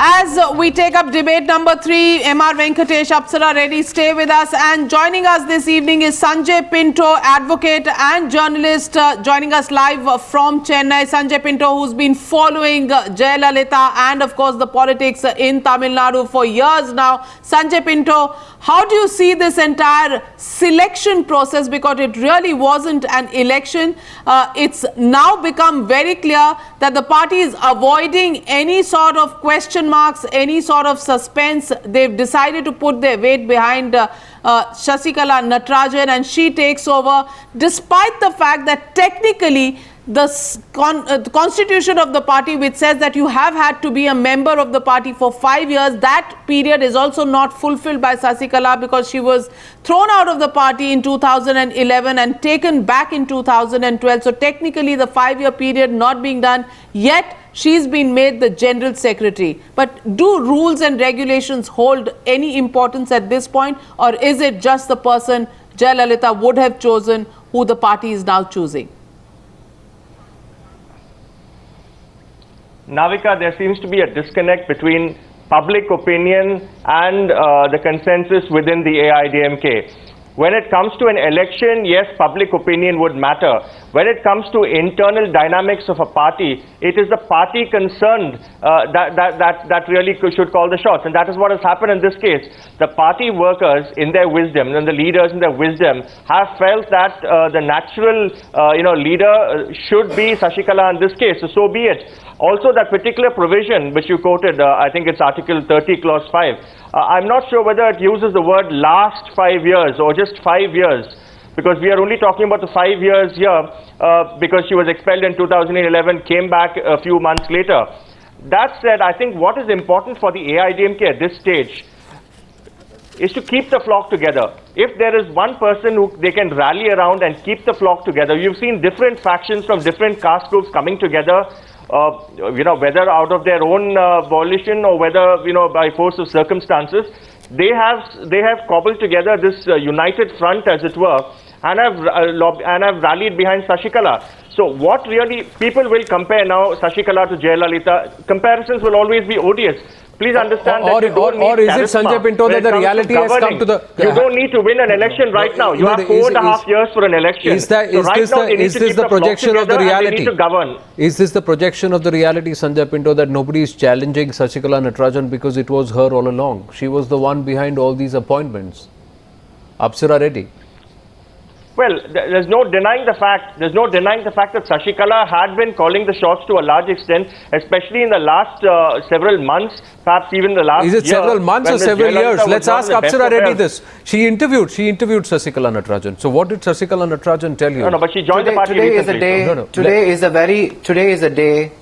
As we take up debate number 3, R Venkatesh, Apsara Reddy, stay with us. And joining us this evening is Sanjay Pinto, advocate and journalist, joining us live from Chennai. Sanjay Pinto, who's been following Jayalalitha and, of course, the politics in Tamil Nadu for years now. Sanjay Pinto, how do you see this entire selection process? Because it really wasn't an election. It's now become very clear that the party is avoiding any sort of question marks, any sort of suspense. They've decided to put their weight behind Sasikala Natarajan, and she takes over, despite the fact that technically the constitution of the party, which says that you have had to be a member of the party for 5 years, that period is also not fulfilled by Sasikala, because she was thrown out of the party in 2011 and taken back in 2012. So technically the 5-year period not being done, yet she's been made the General Secretary. But do rules and regulations hold any importance at this point, or is it just the person Jayalalitha would have chosen who the party is now choosing? Navika, there seems to be a disconnect between public opinion and the consensus within the AIADMK. When it comes to an election, yes, public opinion would matter. When it comes to internal dynamics of a party, it is the party concerned that really should call the shots. And that is what has happened in this case. The party workers, in their wisdom, and the leaders in their wisdom, have felt that the natural leader should be Sasikala in this case. So be it. Also, that particular provision which you quoted, I think it's Article 30, Clause 5. I'm not sure whether it uses the word last 5 years or just 5 years, because we are only talking about the 5 years here because she was expelled in 2011, came back a few months later. That said, I think what is important for the AIADMK at this stage is to keep the flock together. If there is one person who they can rally around and keep the flock together, you've seen different factions from different caste groups coming together, whether out of their own volition or whether, by force of circumstances. They have cobbled together this united front, as it were, and have rallied behind Sasikala. So what really people will compare now Sasikala to Jayalalitha, comparisons will always be odious. Please understand that you don't need is it Sanjay Pinto that the reality has come to the... You don't need to win an election right now. You have 4.5 years for an election. Is this the projection of the reality? Is this the projection of the reality, Sanjay Pinto, that nobody is challenging Sasikala Natarajan because it was her all along? She was the one behind all these appointments. Apsara Reddy. Well, there's no denying the fact. There's no denying the fact that Sasikala had been calling the shots to a large extent, especially in the last several months, perhaps even the last year. Is it several months or several years? Let's ask Apsara Reddy this. She interviewed Sasikala Natarajan. So what did Sasikala Natarajan tell you? No, but she joined the party recently. Today is a day.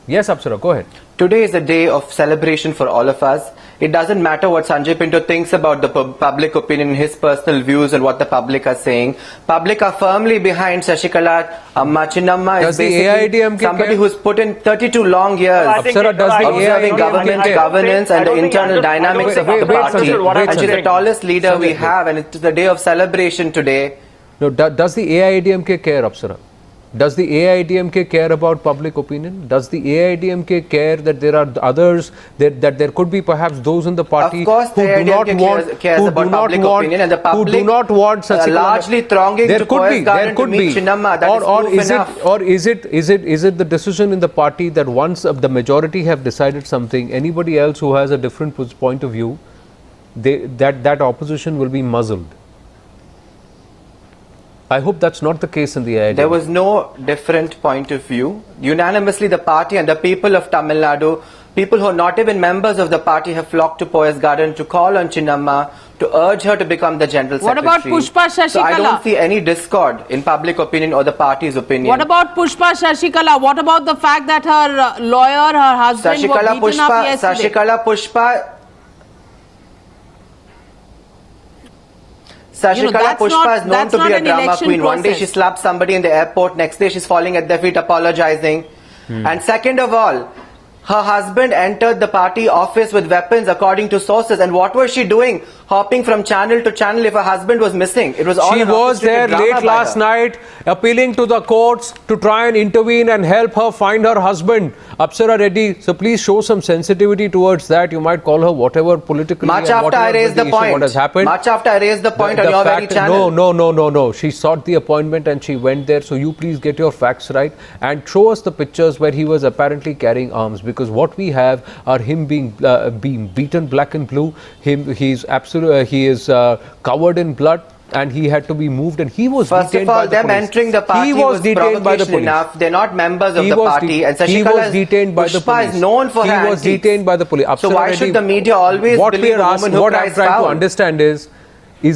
Yes, Apsara, go ahead. Today is a day of celebration for all of us. It doesn't matter what Sanjay Pinto thinks about the public opinion, his personal views and what the public are saying. Public are firmly behind Sasikala. Amma, Chinnamma is basically somebody who's put in 32 long years observing governance and the internal dynamics of the party. And she's the tallest leader we have, and it's the day of celebration today. No, does the AIADMK care, Apsara? Does the AIADMK care about public opinion? Does the AIADMK care that there are others, that there could be perhaps those in the party who do not want, cares about public opinion, and the public who do not want such largely thronging to Poise Garden to meet Chinnamma? Or is it the decision in the party that once the majority have decided something, anybody else who has a different point of view, that opposition will be muzzled? I hope that's not the case in the AIADMK. There was no different point of view. Unanimously, the party and the people of Tamil Nadu, people who are not even members of the party, have flocked to Poise Garden to call on Chinnamma, to urge her to become the General Secretary. What about Pushpa Sasikala? So I don't see any discord in public opinion or the party's opinion. What about Pushpa Sasikala? What about the fact that her lawyer, her husband were beaten up yesterday? Sasikala Pushpa is known to be a drama queen. One day she slaps somebody in the airport, next day she's falling at their feet apologizing. And second of all, Her husband entered the party office with weapons according to sources. And what was she doing? Hopping from channel to channel if her husband was missing. It was all She was there late last night appealing to the courts to try and intervene and help her find her husband, Apsara Reddy. So please show some sensitivity towards that. You might call her whatever politically. Much after I raised the point. What has happened. Much after I raised the point on your very channel. No. She sought the appointment and she went there. So you please get your facts right and show us the pictures where he was apparently carrying arms. Because what we have are him being beaten black and blue. He is covered in blood and he had to be moved and he was First detained of all, by the them police. entering the party He was detained by the police. Enough. They're not members of the party. And he was detained by the police. Is known for he was detained by the police. So why should the media always believe a woman who what cries I'm trying foul? to understand is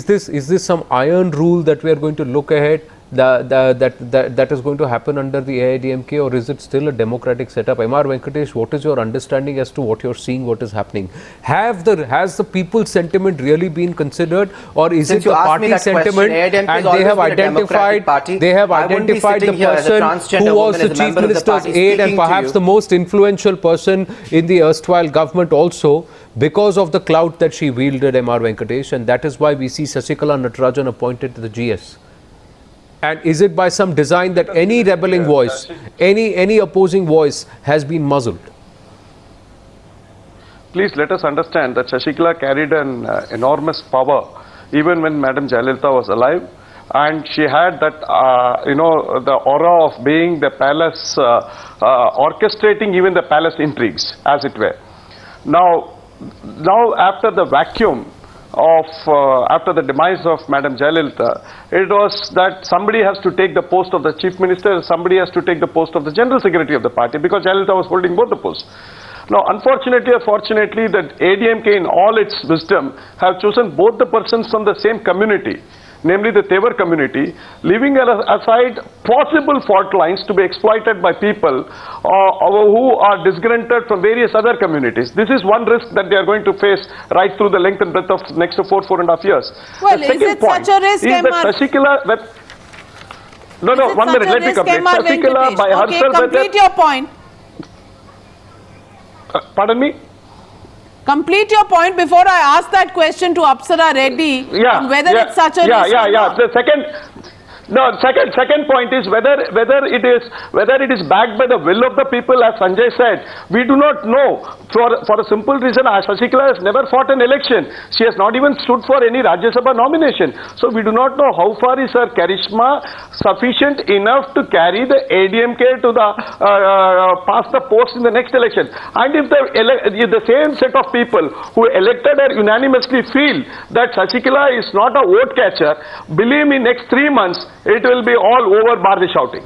this some iron rule that we are going to look ahead that is going to happen under the AIADMK, or is it still a democratic setup? R Venkatesh, what is your understanding as to what you're seeing, what is happening? Has the people's sentiment really been considered, or is it the party sentiment and they have identified the person who was the chief minister's aide and perhaps the most influential person in the erstwhile government also, because of the clout that she wielded, R Venkatesh, and that is why we see Sasikala Natarajan appointed to the GS. And is it by some design that any rebelling voice, any opposing voice has been muzzled? Please let us understand that Sasikala carried an enormous power even when Madam Jayalalitha was alive, and she had that, the aura of being the palace, orchestrating even the palace intrigues, as it were. Now after the vacuum of after the demise of Madam Jayalalitha, it was that somebody has to take the post of the chief minister, somebody has to take the post of the general secretary of the party, because Jayalalitha was holding both the posts. Now, unfortunately or fortunately, that ADMK in all its wisdom have chosen both the persons from the same community, namely the Tevar community, leaving aside possible fault lines to be exploited by people who are disgruntled from various other communities. This is one risk that they are going to face right through the length and breadth of next 4.5 years. Well, is it such a risk, No, 1 minute, let me complete. Sasikala by herself... Complete your point. Pardon me? Complete your point before I ask that question to Apsara Reddy on whether it's such a risk or not. The second point is whether it is backed by the will of the people, as Sanjay said. We do not know, for a simple reason. Sasikala has never fought an election. She has not even stood for any Rajya Sabha nomination. So we do not know how far is her charisma sufficient enough to carry the ADMK to the past the post in the next election. And if the same set of people who elected her unanimously feel that Sasikala is not a vote catcher, believe me, next 3 months it will be all over bar the shouting.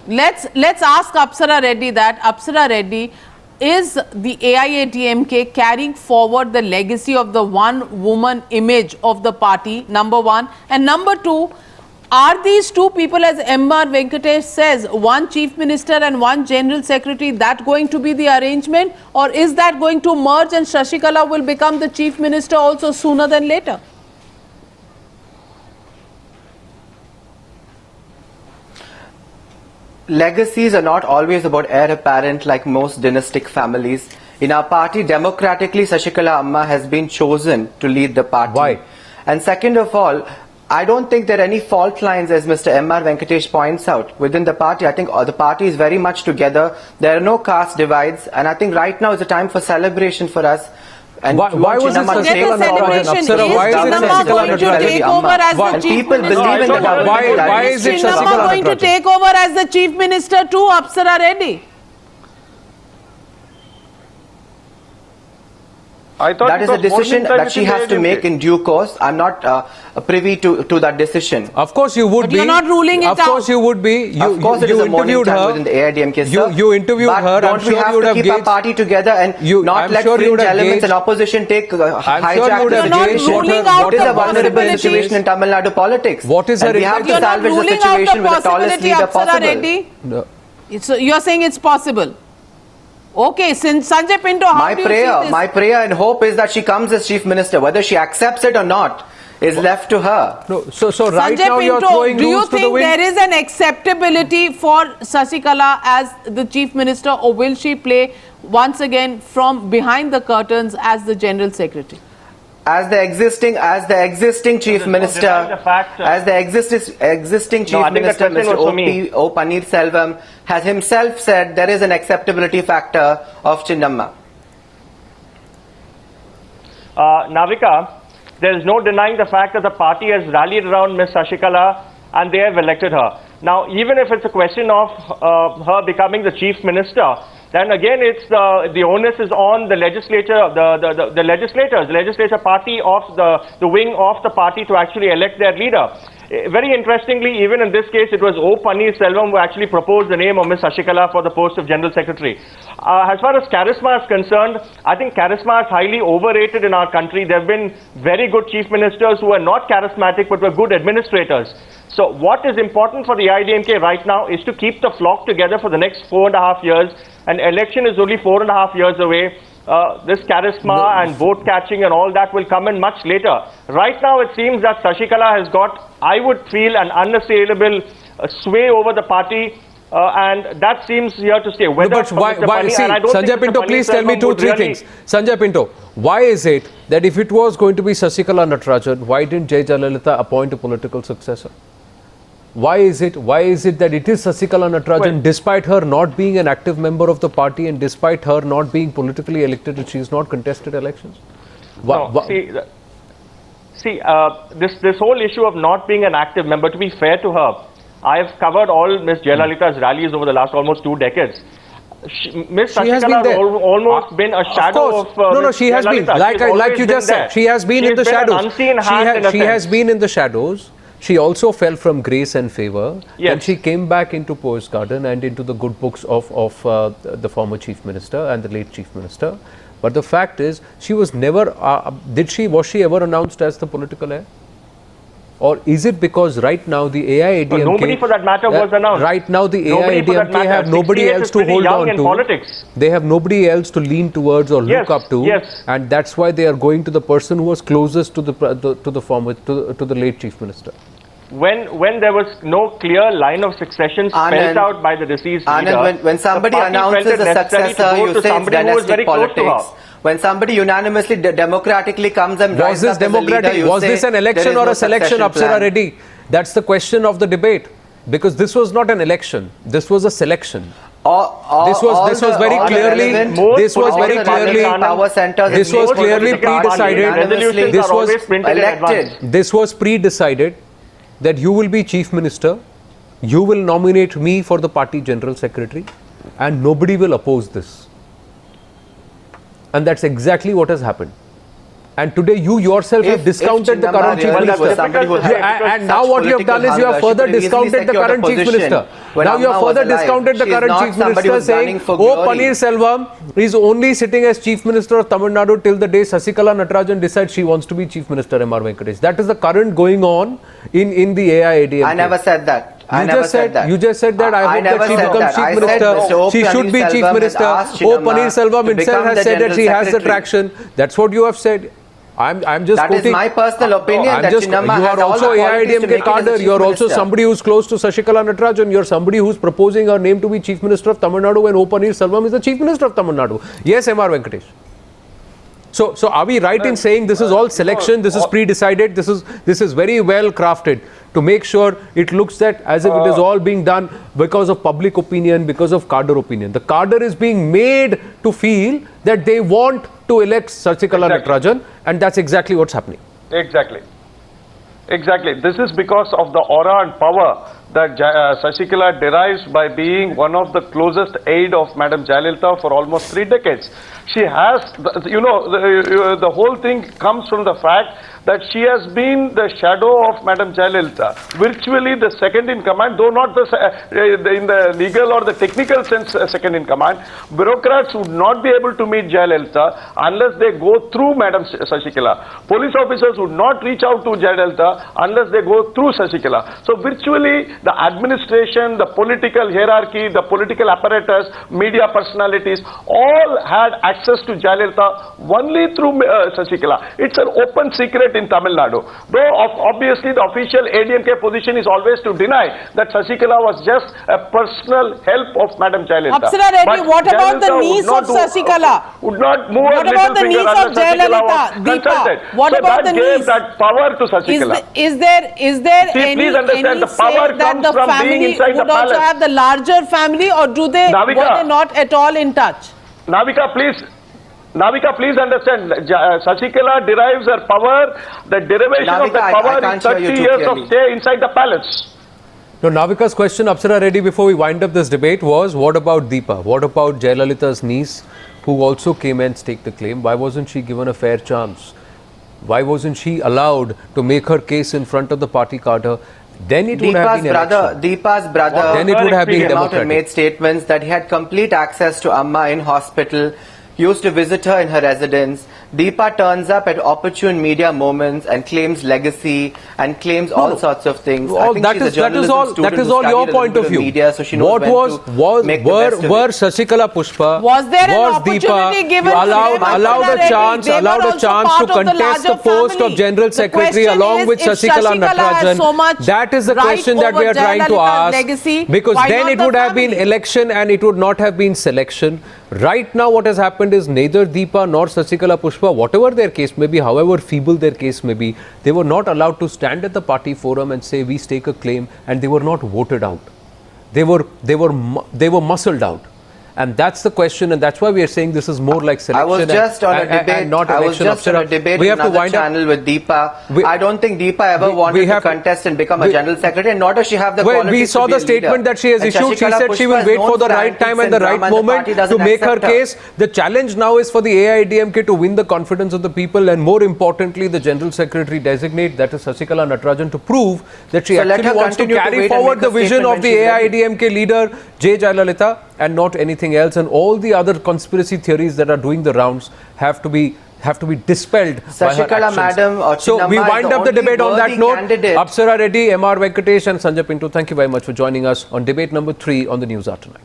Let's ask Apsara Reddy that. Apsara Reddy, is the AIADMK carrying forward the legacy of the one woman image of the party, number one? And number two, are these two people, as R Venkatesh says, one chief minister and one general secretary, that going to be the arrangement, or is that going to merge and Sasikala will become the chief minister also sooner than later? Legacies are not always about heir apparent like most dynastic families. In our party, democratically, Sasikala Amma has been chosen to lead the party. Why? And second of all, I don't think there are any fault lines, as Mr. R Venkatesh points out, within the party. I think the party is very much together. There are no caste divides, and I think right now is a time for celebration for us. And why was it Sasikala Natarajan? Apsara, why is it Chinnamma going to take over as the chief people minister? believe in the government. Why is it Chinnamma Sasikala going to Natarajan? take over as the chief minister too, Apsara Reddy? That is a decision that she has to make in due course. I'm not privy to that decision. Of course you would But be. you're not ruling it out. Of course you would be. Of course it is a morning time within the AIADMK, sir. You interviewed her. Don't we have to keep our party together and not let fringe elements and opposition take hijack the situation? It is a vulnerable situation in Tamil Nadu politics. What is her we have to salvage the situation with the tallest leader possible. No. So you're saying it's possible? Okay, since Sanjay Pinto, how do you see this? My prayer and hope is that she comes as chief minister. Whether she accepts it or not is left to her. No, so right Sanjay now Pinto, you're throwing do you rules to the think wind. there is an acceptability for Sasikala as the Chief Minister, or will she play once again from behind the curtains as the General Secretary? As the existing Chief Minister, as the existing Chief Minister, Mr. O. Pannirselvam has himself said there is an acceptability factor of Chinnamma. Navika, there is no denying the fact that the party has rallied around Ms. Sasikala and they have elected her. Now, even if it's a question of her becoming the Chief Minister, then again it's the onus is on the legislature, the legislature party of the wing of the party to actually elect their leader. Very interestingly, even in this case, it was O. Pannirselvam who actually proposed the name of Ms. Sasikala for the post of General Secretary. As far as charisma is concerned, I think charisma is highly overrated in our country. There have been very good chief ministers who are not charismatic but were good administrators. So what is important for the AIADMK right now is to keep the flock together for the next 4.5 years. An election is only 4.5 years away. This charisma and vote catching and all that will come in much later. Right now it seems that Sasikala has got, I would feel, an unassailable sway over the party. And that seems here to stay. No, but why see, Sanjay Pinto, please tell me 2-3 things. Sanjay Pinto, why is it that if it was going to be Sasikala Natarajan, why didn't J. Jayalalitha appoint a political successor? Why is it that it is Sasikala Natarajan, despite her not being an active member of the party and despite her not being politically elected, that she has not contested elections? This whole issue of not being an active member, to be fair to her, I have covered all Ms. Jayalalitha's rallies over the last almost 2 decades. Ms. Sasikala has almost been a shadow of No, she has been. Like you just said, she has been in the shadows. She has been in the shadows. She also fell from grace and favor. Yes. And she came back into Poets Garden and into the good books of the former Chief Minister and the late Chief Minister. But the fact is, she was never, was she ever announced as the political heir? Or is it because right now the AIADMK... nobody for that matter was announced. Right now the AIADMK have nobody else to hold on to. Politics. They have nobody else to lean towards or look up to. Yes. And that's why they are going to the person who was closest to the late Chief Minister. When there was no clear line of succession spelled out by the deceased leader, when somebody announces a successor, you say it's dynastic politics. When somebody unanimously, democratically comes and rises up as a leader, was this an election or a selection, Apsara Reddy? That's the question of the debate. Because this was not an election. This was a selection. This was very clearly pre-decided. This was pre-decided that you will be Chief Minister, you will nominate me for the party General Secretary, and nobody will oppose this. And that's exactly what has happened. And today you yourself have discounted the current Chief Minister. And now what you have done is you have further discounted the current Chief Minister. Now you have further discounted the current Chief Minister, saying, O. Pannirselvam is only sitting as Chief Minister of Tamil Nadu till the day Sasikala Natarajan decides she wants to be Chief Minister, R Venkatesh. That is the current going on in the AIADMK. I never said that. You just said that. I hope that she becomes Chief Minister. She should be Chief Minister. O. Pannirselvam himself has said that she has the traction. That's what you have said. I'm just quoting. That is my personal opinion. That Chinnamma you are also AIADMK cadre. You are also somebody who's close to Sasikala Natarajan. You are somebody who's proposing her name to be Chief Minister of Tamil Nadu when O. Pannirselvam is the Chief Minister of Tamil Nadu. Yes, R Venkatesh. So are we right in saying this is all selection, this is pre-decided, this is very well crafted to make sure it looks as if it is all being done because of public opinion, because of cadre opinion. The cadre is being made to feel that they want to elect Sasikala Natarajan, and that's exactly what's happening. Exactly. This is because of the aura and power that Sasikala derives by being one of the closest aide of Madam Jayalalitha for almost 3 decades. She has, the whole thing comes from the fact that she has been the shadow of Madam Jayalalitha, virtually the second in command, though not in the legal or the technical sense second in command. Bureaucrats would not be able to meet Jayalalitha unless they go through Madam Sasikala. Police officers would not reach out to Jayalalitha unless they go through Sasikala. So virtually the administration, the political hierarchy, the political apparatus, media personalities, all had access to Jayalalitha only through Sasikala. It's an open secret candidate in Tamil Nadu. Though obviously the official ADMK position is always to deny that Sasikala was just a personal help of Madam Jayalalitha. Apsara Reddy, But what about the Jayalalitha niece of Sasikala? Would not move What a about little the finger niece unless of Sasikala was Jayalalitha, Deepa? consulted. What So about that the gave niece? that power to Sasikala. Is there See, any please understand, any the power say that comes the from being family inside the would also palace. have the larger family, or were they not at all in touch? Navika, please understand. Sasikala derives her power. The derivation of Navika, the I power can't is hear you 30 too years clearly. of stay inside the palace. No, Navika's question, Apsara Reddy, before we wind up this debate was, what about Deepa? What about Jayalalitha's niece, who also came and staked the claim? Why wasn't she given a fair chance? Why wasn't she allowed to make her case in front of the party cadre? Then it would have been Deepa's brother Then it would have been came out and democratic. made statements that he had complete access to Amma in hospital, used to visit her in her residence. Deepa turns up at opportune media moments and claims legacy and claims all sorts of things. I think she's a journalism student that is who all your studied a point little of bit view. media, so she knows What when was to make the best of were it. Sasikala Pushpa, Was there an was opportunity Deepa given to them, allowed Apsara a chance Reddy? They were also to part of the contest the larger post family. of General The Secretary question along is, with if Sasikala Sasikala has Natarajan? so much That is the right question that we over are trying to Jayalalitha's ask. legacy, Because why then not it the would have been family? election and it would not have been selection. Right now what has happened is neither Deepa nor Sasikala Pushpa, whatever their case may be, however feeble their case may be, they were not allowed to stand at the party forum and say we stake a claim, and they were not voted out. They were muscled out. And that's the question, and that's why we are saying this is more like selection. I was just on a debate. Not I was election. just on a debate we in have to another wind up. channel with Deepa. I don't think Deepa ever wanted to contest and become a general secretary, and nor does she have the qualities We saw to be the a statement leader. that she has And issued. She Sasikala said she Pushpa will is wait known for the for right time and the antics right drama, the moment party to doesn't make her accept her. case. The challenge now is for the AIADMK to win the confidence of the people, and more importantly, the general secretary designate, that is Sasikala Natarajan, to prove that she So let actually her wants to continue to carry wait and forward make the a vision statement of the when she's ready. AIADMK leader J. Jayalalitha and not anything else. And all the other conspiracy theories that are doing the rounds have to be dispelled by her Sasikala actions. Madam or So we Chinnamma is wind the up the only debate on that worthy note. candidate. Apsara Reddy, R Venkatesh and Sanjay Pinto, thank you very much for joining us on debate number 3 on the Newshour tonight.